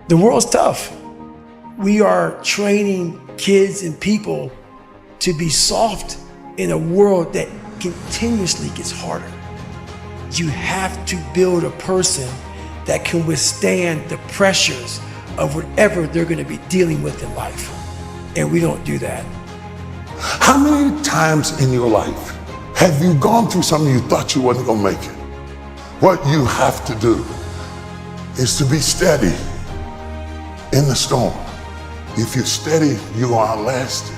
The world's tough. We are training kids and people to be soft in a world that continuously gets harder. You have to build a person that can withstand the pressures of whatever they're going to be dealing with in life. And we don't do that. How many times in your life have you gone through something you thought you wasn't going to make it? What you have to do is to be steady in the storm. If you're steady, you're going to outlast it.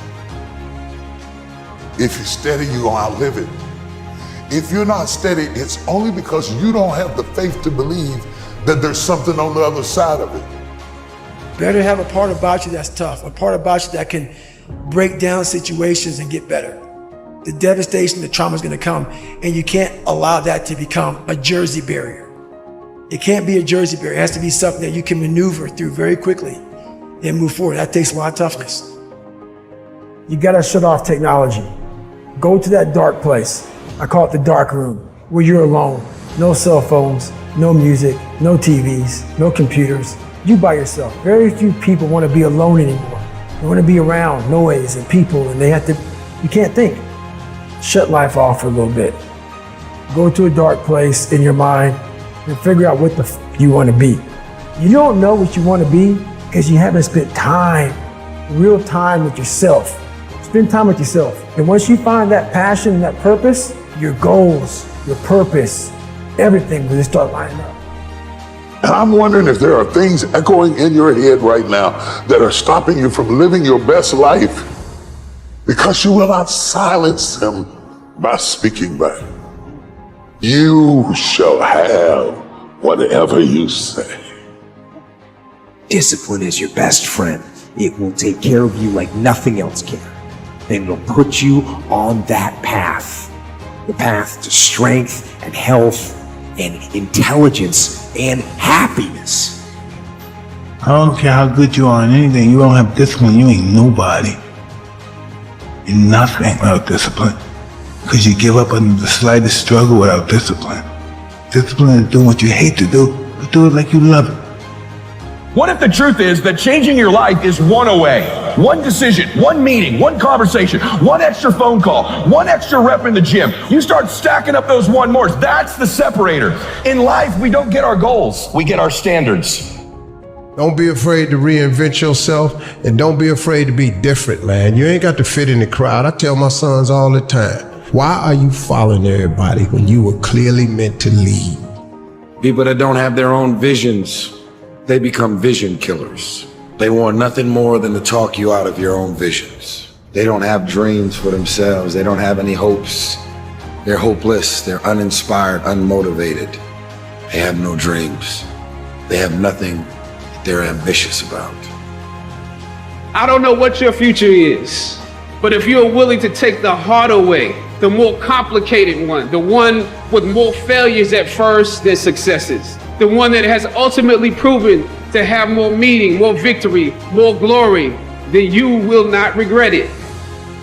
If you're steady, you're going to outlive it. If you're not steady, it's only because you don't have the faith to believe that there's something on the other side of it. Better have a part about you that's tough, a part about you that can break down situations and get better. The devastation, the trauma is going to come, and you can't allow that to become a Jersey barrier. It can't be a Jersey barrier. It has to be something that you can maneuver through very quickly and move forward. That takes a lot of toughness. You got to shut off technology. Go to that dark place. I call it the dark room, where you're alone. No cell phones, no music, no TVs, no computers. You by yourself. Very few people want to be alone anymore. They want to be around noise and people, and you can't think. Shut life off for a little bit. Go to a dark place in your mind and figure out what you want to be. You don't know what you want to be because you haven't spent real time with yourself. Spend time with yourself. And once you find that passion and that purpose, your goals, your purpose, everything will just start lining up. And I'm wondering if there are things echoing in your head right now that are stopping you from living your best life because you will not silence them by speaking back. You shall have whatever you say. Discipline is your best friend. It will take care of you like nothing else can. And it'll put you on that path. The path to strength and health and intelligence and happiness. I don't care how good you are in anything, you don't have discipline, you ain't nobody. You're nothing without discipline. Because you give up on the slightest struggle without discipline. Discipline is doing what you hate to do, but do it like you love it. What if the truth is that changing your life is one away? One decision, one meeting, one conversation, one extra phone call, one extra rep in the gym. You start stacking up those one mores. That's the separator. In life, we don't get our goals. We get our standards. Don't be afraid to reinvent yourself, and don't be afraid to be different, man. You ain't got to fit in the crowd. I tell my sons all the time, why are you following everybody when you were clearly meant to lead? People that don't have their own visions, they become vision killers. They want nothing more than to talk you out of your own visions. They don't have dreams for themselves. They don't have any hopes. They're hopeless. They're uninspired, unmotivated. They have no dreams. They have nothing they're ambitious about. I don't know what your future is, but if you're willing to take the harder way, the more complicated one, the one with more failures at first than successes, the one that has ultimately proven to have more meaning, more victory, more glory, then you will not regret it.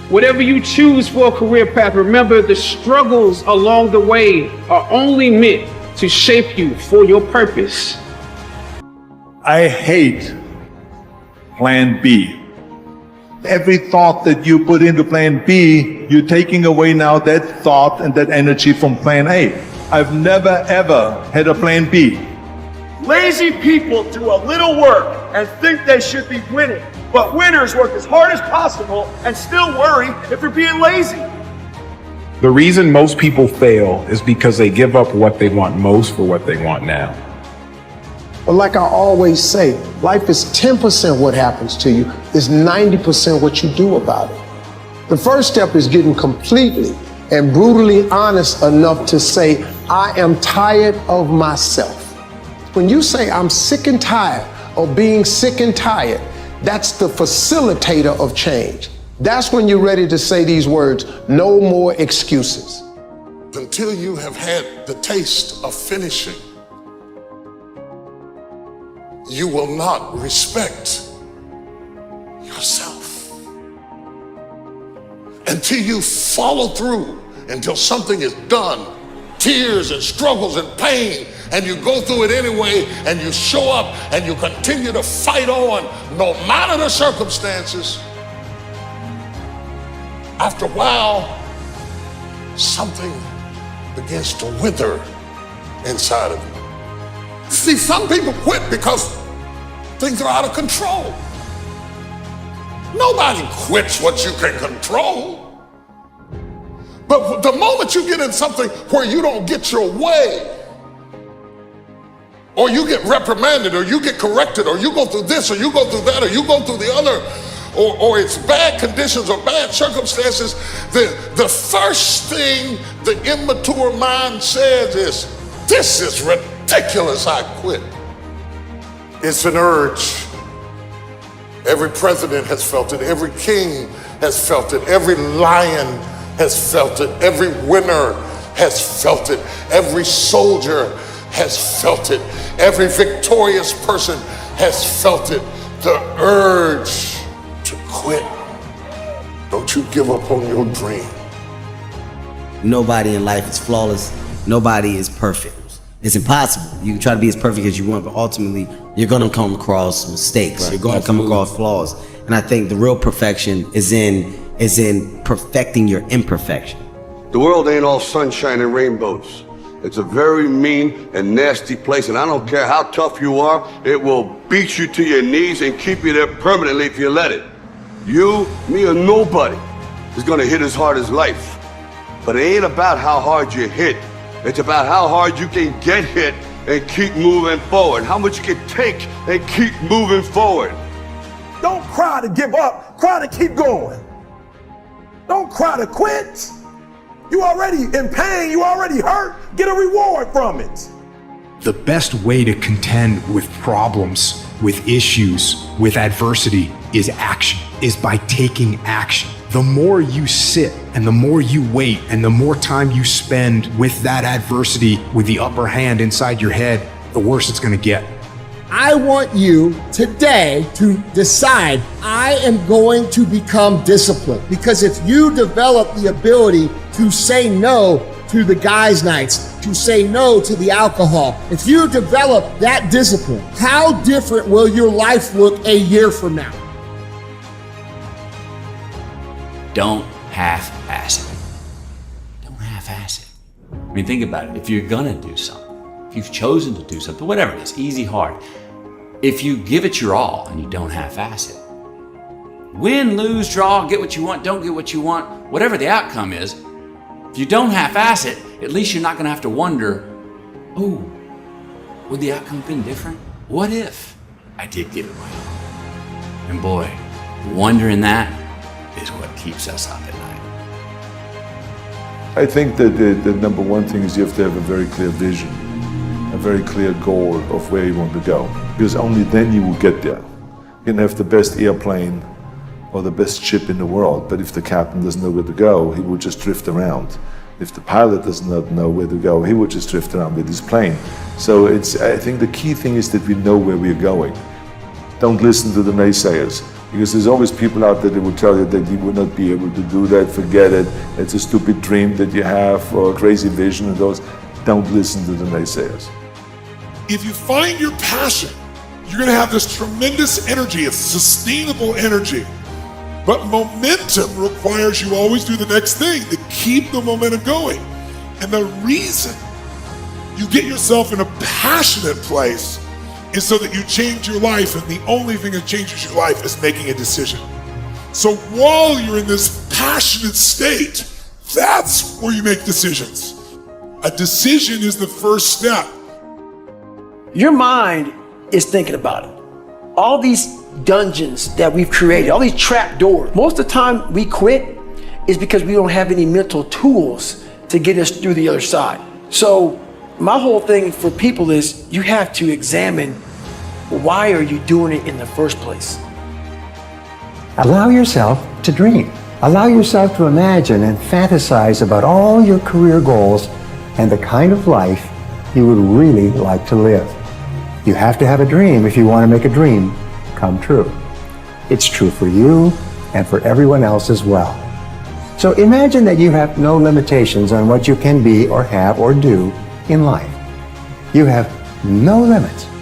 Whatever you choose for a career path, remember the struggles along the way are only meant to shape you for your purpose. I hate plan B. Every thought that you put into plan B, you're taking away now that thought and that energy from plan A. I've never ever had a plan B. Lazy people do a little work and think they should be winning, but winners work as hard as possible and still worry if they're being lazy. The reason most people fail is because they give up what they want most for what they want now. But like I always say, life is 10% what happens to you, is 90% what you do about it. The first step is getting completely and brutally honest enough to say, I am tired of myself. When you say I'm sick and tired of being sick and tired, that's the facilitator of change. That's when you're ready to say these words, no more excuses. Until you have had the taste of finishing, you will not respect yourself. Until you follow through, until something is done, tears and struggles and pain and you go through it anyway, and you show up and you continue to fight on no matter the circumstances, after a while, something begins to wither inside of you. See, some people quit because things are out of control. Nobody quits what you can control. But the moment you get in something where you don't get your way, or you get reprimanded, or you get corrected, or you go through this, or you go through that, or you go through the other, or it's bad conditions or bad circumstances, the first thing the immature mind says is, this is ridiculous, I quit. It's an urge. Every president has felt it, every king has felt it, every lion has felt it, every winner has felt it, every soldier has felt it, every victorious person has felt it, the urge to quit. Don't you give up on your dream. Nobody in life is flawless. Nobody is perfect. It's impossible. You can try to be as perfect as you want, but ultimately you're gonna come across mistakes. Right. You're gonna come across flaws. And I think the real perfection is in perfecting your imperfection. The world ain't all sunshine and rainbows. It's a very mean and nasty place, and I don't care how tough you are, it will beat you to your knees and keep you there permanently if you let it. You, me, or nobody is gonna hit as hard as life. But it ain't about how hard you hit. It's about how hard you can get hit and keep moving forward. How much you can take and keep moving forward. Don't cry to give up, cry to keep going. Don't cry to quit. You already in pain, you already hurt, get a reward from it. The best way to contend with problems, with issues, with adversity is action, is by taking action. The more you sit and the more you wait and the more time you spend with that adversity, with the upper hand inside your head, the worse it's gonna get. I want you today to decide, I am going to become disciplined. Because if you develop the ability to say no to the guys' nights, to say no to the alcohol, if you develop that discipline, how different will your life look a year from now? Don't half-ass it. Don't half-ass it. I mean, think about it. If you're gonna do something, if you've chosen to do something, whatever it is, easy, hard, if you give it your all and you don't half-ass it, win, lose, draw, get what you want, don't get what you want, whatever the outcome is, if you don't half-ass it, at least you're not gonna have to wonder, oh, would the outcome have been different? What if I did give it my all? And boy, wondering that is what keeps us up at night. I think that the number one thing is you have to have a very clear vision, a very clear goal of where you want to go. Because only then you will get there. You can have the best airplane or the best ship in the world, but if the captain doesn't know where to go, he will just drift around. If the pilot does not know where to go, he will just drift around with his plane. So I think the key thing is that we know where we're going. Don't listen to the naysayers. Because there's always people out there that will tell you that you will not be able to do that, forget it, it's a stupid dream that you have, or a crazy vision, and those. Don't listen to the naysayers. If you find your passion, you're gonna have this tremendous energy, it's sustainable energy. But momentum requires you always do the next thing to keep the momentum going. And the reason you get yourself in a passionate place is so that you change your life, and the only thing that changes your life is making a decision. So while you're in this passionate state, that's where you make decisions. A decision is the first step. Your mind is thinking about it. All these dungeons that we've created, all these trap doors, most of the time we quit is because we don't have any mental tools to get us through the other side. So my whole thing for people is you have to examine, why are you doing it in the first place? Allow yourself to dream. Allow yourself to imagine and fantasize about all your career goals and the kind of life you would really like to live. You have to have a dream if you want to make a dream come true. It's true for you and for everyone else as well. So imagine that you have no limitations on what you can be or have or do in life. You have no limits.